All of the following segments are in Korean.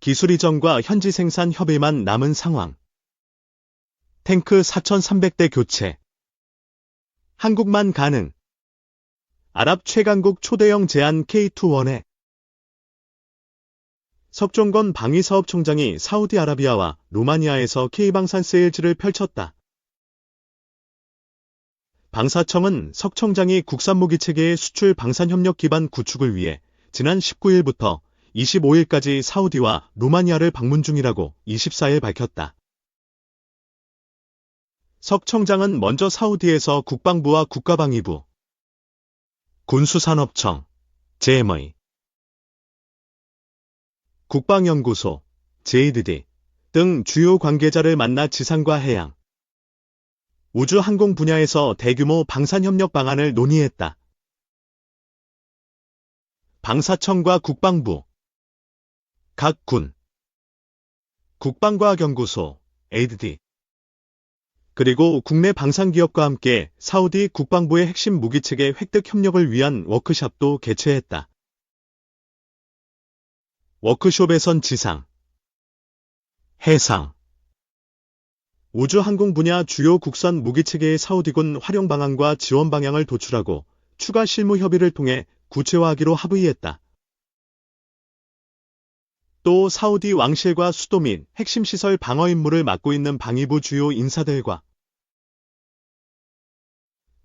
기술 이전과 현지 생산 협의만 남은 상황. 탱크 4,300대 교체. 한국만 가능. 아랍 최강국 초대형 제안 K2-1에 석종건 방위사업총장이 사우디아라비아와 루마니아에서 K방산 세일즈를 펼쳤다. 방사청은 석 청장이 국산무기체계의 수출 방산협력 기반 구축을 위해 지난 19일부터 25일까지 사우디와 루마니아를 방문 중이라고 24일 밝혔다. 석 청장은 먼저 사우디에서 국방부와 국가방위부, 군수산업청, JMA, 국방연구소, JDD 등 주요 관계자를 만나 지상과 해양, 우주항공 분야에서 대규모 방산협력 방안을 논의했다. 방사청과 국방부, 각 군, 국방과학연구소, ADD, 그리고 국내 방산기업과 함께 사우디 국방부의 핵심 무기체계 획득 협력을 위한 워크숍도 개최했다. 워크숍에선 지상, 해상, 우주항공 분야 주요 국산 무기체계의 사우디군 활용 방안과 지원 방향을 도출하고 추가 실무 협의를 통해 구체화하기로 합의했다. 또 사우디 왕실과 수도 및 핵심 시설 방어 임무를 맡고 있는 방위부 주요 인사들과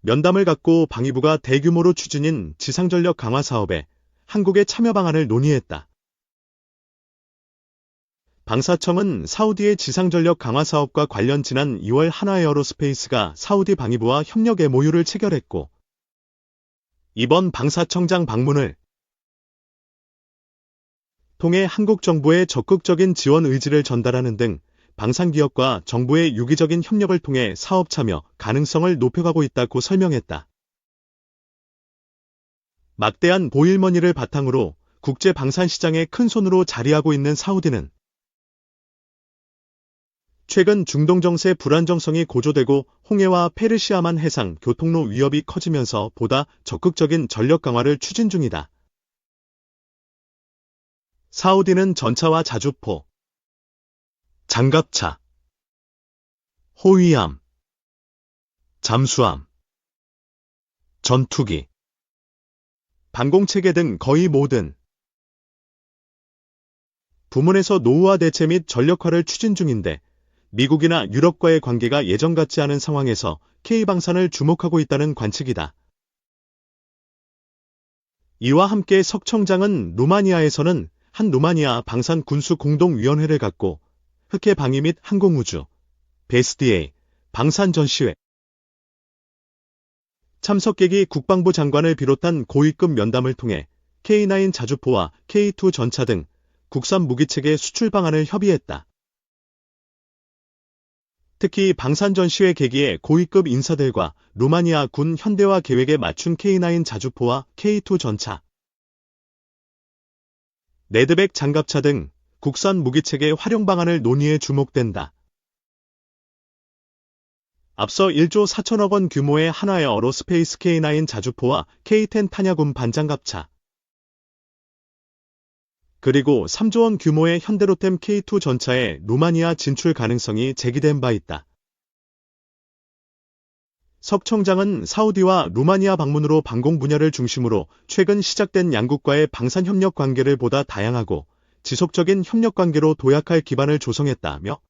면담을 갖고 방위부가 대규모로 추진인 지상전력 강화 사업에 한국의 참여 방안을 논의했다. 방사청은 사우디의 지상전력 강화 사업과 관련 지난 2월 하나에어로스페이스가 사우디 방위부와 협력 MOU를 체결했고 이번 방사청장 방문을 통해 한국 정부의 적극적인 지원 의지를 전달하는 등 방산기업과 정부의 유기적인 협력을 통해 사업 참여 가능성을 높여가고 있다고 설명했다. 막대한 보일머니를 바탕으로 국제 방산시장의 큰손으로 자리하고 있는 사우디는 최근 중동 정세 불안정성이 고조되고 홍해와 페르시아만 해상 교통로 위협이 커지면서 보다 적극적인 전력 강화를 추진 중이다. 사우디는 전차와 자주포, 장갑차, 호위함, 잠수함, 전투기, 방공체계 등 거의 모든 부문에서 노후화 대체 및 전력화를 추진 중인데 미국이나 유럽과의 관계가 예전 같지 않은 상황에서 K방산을 주목하고 있다는 관측이다. 이와 함께 석 청장은 루마니아에서는 한 루마니아 방산 군수 공동위원회를 갖고 흑해 방위 및 항공우주, BSDA, 방산 전시회 참석객이 국방부 장관을 비롯한 고위급 면담을 통해 K9 자주포와 K2 전차 등 국산 무기체계 수출 방안을 협의했다. 특히 방산 전시회 계기에 고위급 인사들과 루마니아 군 현대화 계획에 맞춘 K9 자주포와 K2 전차, 레드백 장갑차 등 국산 무기체계 활용 방안을 논의해 주목된다. 앞서 1조 4천억 원 규모의 하나에어로스페이스 K9 자주포와 K10 탄약운 반장갑차, 그리고 3조 원 규모의 현대로템 K2 전차의 루마니아 진출 가능성이 제기된 바 있다. 석 청장은 사우디와 루마니아 방문으로 방공 분야를 중심으로 최근 시작된 양국과의 방산협력 관계를 보다 다양하고 지속적인 협력 관계로 도약할 기반을 조성했다며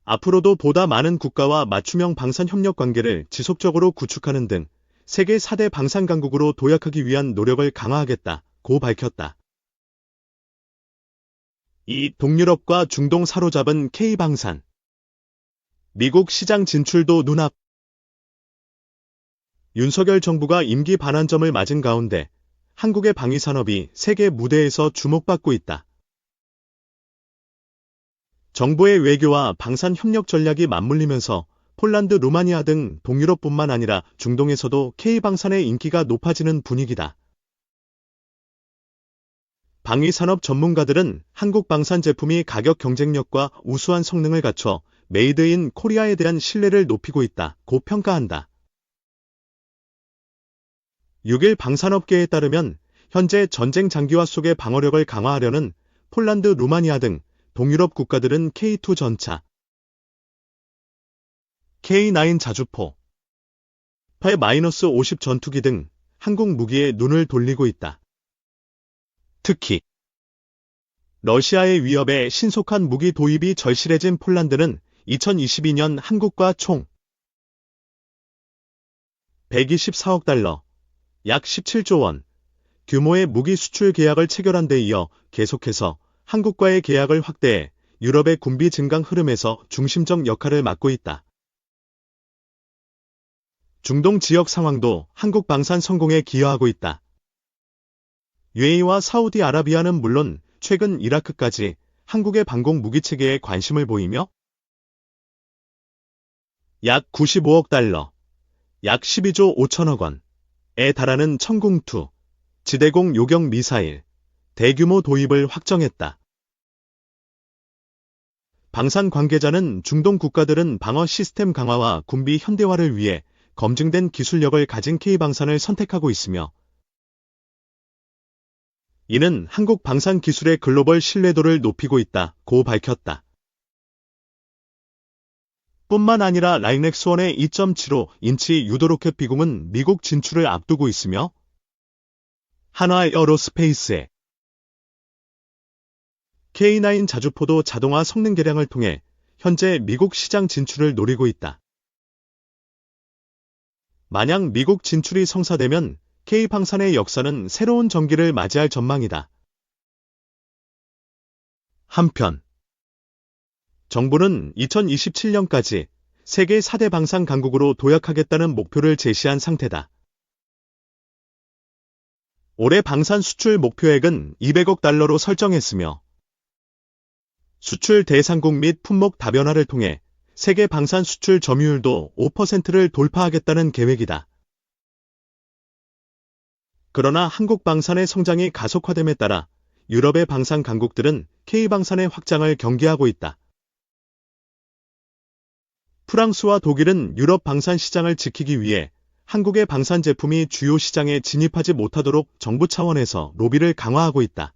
앞으로도 보다 많은 국가와 맞춤형 방산협력 관계를 지속적으로 구축하는 등 세계 4대 방산 강국으로 도약하기 위한 노력을 강화하겠다고 밝혔다. 이 동유럽과 중동 사로잡은 K방산 미국 시장 진출도 눈앞. 윤석열 정부가 임기 반환점을 맞은 가운데 한국의 방위산업이 세계 무대에서 주목받고 있다. 정부의 외교와 방산 협력 전략이 맞물리면서 폴란드, 루마니아 등 동유럽뿐만 아니라 중동에서도 K방산의 인기가 높아지는 분위기다. 방위산업 전문가들은 한국 방산 제품이 가격 경쟁력과 우수한 성능을 갖춰 메이드 인 코리아에 대한 신뢰를 높이고 있다고 평가한다. 6일 방산업계에 따르면 현재 전쟁 장기화 속의 방어력을 강화하려는 폴란드, 루마니아 등 동유럽 국가들은 K2 전차, K9 자주포, 파-50 전투기 등 한국 무기에 눈을 돌리고 있다. 특히 러시아의 위협에 신속한 무기 도입이 절실해진 폴란드는 2022년 한국과 총 124억 달러, 약 17조 원 규모의 무기 수출 계약을 체결한 데 이어 계속해서 한국과의 계약을 확대해 유럽의 군비 증강 흐름에서 중심적 역할을 맡고 있다. 중동 지역 상황도 한국 방산 성공에 기여하고 있다. UAE와 사우디아라비아는 물론 최근 이라크까지 한국의 방공 무기 체계에 관심을 보이며 약 95억 달러, 약 12조 5천억 원에 달하는 천궁2 지대공 요격 미사일 대규모 도입을 확정했다. 방산 관계자는 중동 국가들은 방어 시스템 강화와 군비 현대화를 위해 검증된 기술력을 가진 K방산을 선택하고 있으며 이는 한국 방산 기술의 글로벌 신뢰도를 높이고 있다고 밝혔다. 뿐만 아니라 라인엑스1의 2.75인치 유도로켓 비공은 미국 진출을 앞두고 있으며 한화 에어로스페이스의 K9 자주포도 자동화 성능 개량을 통해 현재 미국 시장 진출을 노리고 있다. 만약 미국 진출이 성사되면 K방산의 역사는 새로운 전기를 맞이할 전망이다. 한편 정부는 2027년까지 세계 4대 방산 강국으로 도약하겠다는 목표를 제시한 상태다. 올해 방산 수출 목표액은 200억 달러로 설정했으며 수출 대상국 및 품목 다변화를 통해 세계 방산 수출 점유율도 5%를 돌파하겠다는 계획이다. 그러나 한국 방산의 성장이 가속화됨에 따라 유럽의 방산 강국들은 K방산의 확장을 경계하고 있다. 프랑스와 독일은 유럽 방산 시장을 지키기 위해 한국의 방산 제품이 주요 시장에 진입하지 못하도록 정부 차원에서 로비를 강화하고 있다.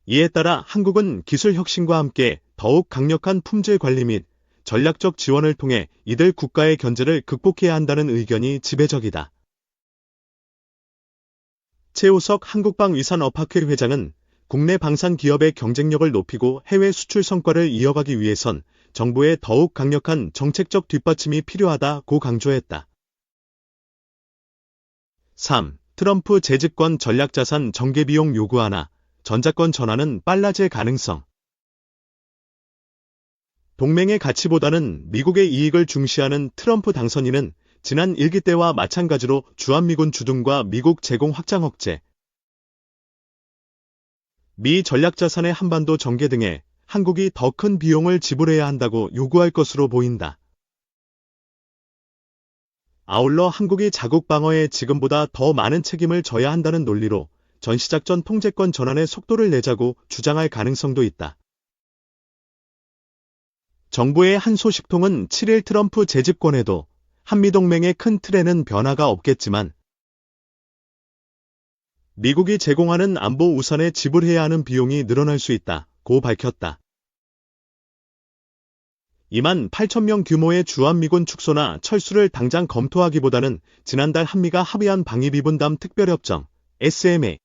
이에 따라 한국은 기술 혁신과 함께 더욱 강력한 품질 관리 및 전략적 지원을 통해 이들 국가의 견제를 극복해야 한다는 의견이 지배적이다. 최우석 한국방위산업학회 회장은 국내 방산 기업의 경쟁력을 높이고 해외 수출 성과를 이어가기 위해선 정부의 더욱 강력한 정책적 뒷받침이 필요하다고 강조했다. 3. 트럼프 재집권 전략자산 정계비용 요구 하나, 전자권 전환은 빨라질 가능성. 동맹의 가치보다는 미국의 이익을 중시하는 트럼프 당선인은 지난 1기 때와 마찬가지로 주한미군 주둔과 미국 제공 확장 억제, 미 전략자산의 한반도 전개 등에 한국이 더 큰 비용을 지불해야 한다고 요구할 것으로 보인다. 아울러 한국이 자국 방어에 지금보다 더 많은 책임을 져야 한다는 논리로 전시작전 통제권 전환의 속도를 내자고 주장할 가능성도 있다. 정부의 한 소식통은 7일 트럼프 재집권에도 한미동맹의 큰 틀에는 변화가 없겠지만 미국이 제공하는 안보 우산에 지불해야 하는 비용이 늘어날 수 있다고 밝혔다. 2만 8천 명 규모의 주한미군 축소나 철수를 당장 검토하기보다는 지난달 한미가 합의한 방위비분담 특별협정 SMA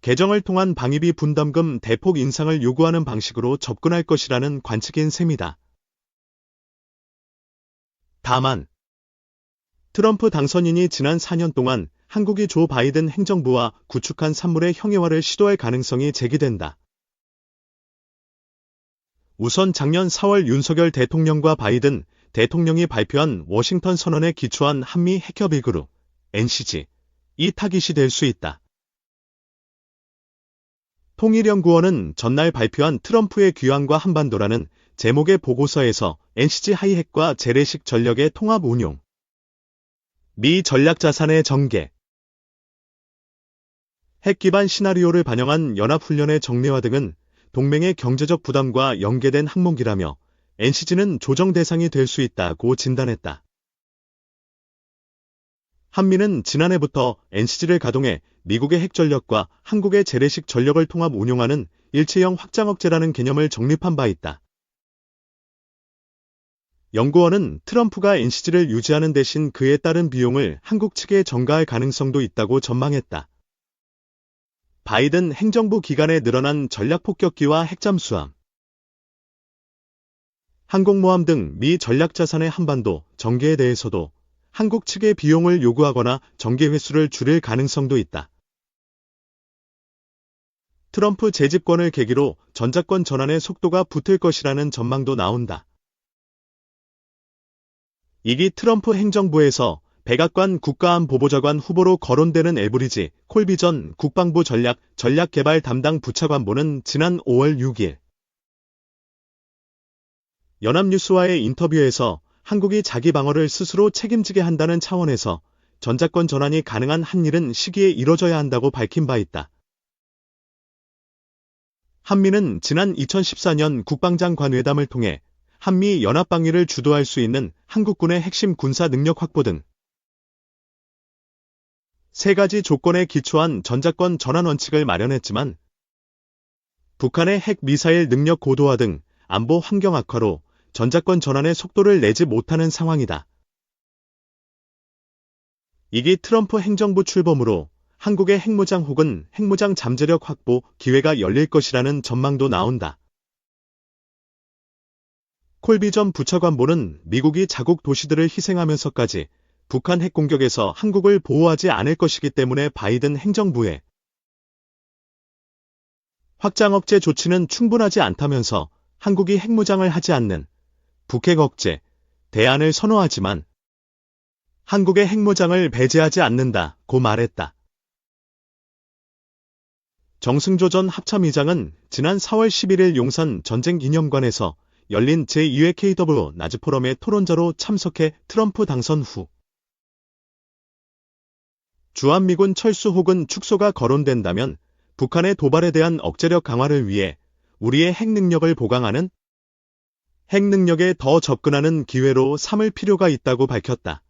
개정을 통한 방위비 분담금 대폭 인상을 요구하는 방식으로 접근할 것이라는 관측인 셈이다. 다만 트럼프 당선인이 지난 4년 동안 한국이 조 바이든 행정부와 구축한 산물의 형해화를 시도할 가능성이 제기된다. 우선 작년 4월 윤석열 대통령과 바이든 대통령이 발표한 워싱턴 선언에 기초한 한미 핵협의 그룹 NCG 이 타깃이 될 수 있다. 통일연구원은 전날 발표한 트럼프의 귀환과 한반도라는 제목의 보고서에서 NCG 하이핵과 재래식 전력의 통합 운용, 미 전략자산의 전개, 핵 기반 시나리오를 반영한 연합훈련의 정례화 등은 동맹의 경제적 부담과 연계된 항목이라며 NCG는 조정 대상이 될 수 있다고 진단했다. 한미는 지난해부터 NCG를 가동해 미국의 핵전력과 한국의 재래식 전력을 통합 운용하는 일체형 확장 억제라는 개념을 정립한 바 있다. 연구원은 트럼프가 NCG를 유지하는 대신 그에 따른 비용을 한국 측에 전가할 가능성도 있다고 전망했다. 바이든 행정부 기간에 늘어난 전략폭격기와 핵잠수함, 항공모함 등 미 전략자산의 한반도 전개에 대해서도 한국 측의 비용을 요구하거나 전개 횟수를 줄일 가능성도 있다. 트럼프 재집권을 계기로 전자권 전환의 속도가 붙을 것이라는 전망도 나온다. 이기 트럼프 행정부에서 백악관 국가안보보좌관 후보로 거론되는 에브리지 콜비 전 국방부 전략개발 담당 부차관보는 지난 5월 6일 연합뉴스와의 인터뷰에서 한국이 자기 방어를 스스로 책임지게 한다는 차원에서 전자권 전환이 가능한 한 일은 시기에 이뤄져야 한다고 밝힌 바 있다. 한미는 지난 2014년 국방장관 회담을 통해 한미 연합방위를 주도할 수 있는 한국군의 핵심 군사 능력 확보 등 세 가지 조건에 기초한 전자권 전환 원칙을 마련했지만 북한의 핵 미사일 능력 고도화 등 안보 환경 악화로 전자권 전환의 속도를 내지 못하는 상황이다. 이기 트럼프 행정부 출범으로 한국의 핵무장 혹은 핵무장 잠재력 확보 기회가 열릴 것이라는 전망도 나온다. 콜비 전 부차관보는 미국이 자국 도시들을 희생하면서까지 북한 핵 공격에서 한국을 보호하지 않을 것이기 때문에 바이든 행정부의 확장 억제 조치는 충분하지 않다면서 한국이 핵무장을 하지 않는 북핵 억제 대안을 선호하지만 한국의 핵무장을 배제하지 않는다고 말했다. 정승조 전 합참의장은 지난 4월 11일 용산 전쟁기념관에서 열린 제2회 KW 나즈 포럼의 토론자로 참석해 트럼프 당선 후 주한미군 철수 혹은 축소가 거론된다면 북한의 도발에 대한 억제력 강화를 위해 우리의 핵 능력을 보강하는 핵 능력에 더 접근하는 기회로 삼을 필요가 있다고 밝혔다.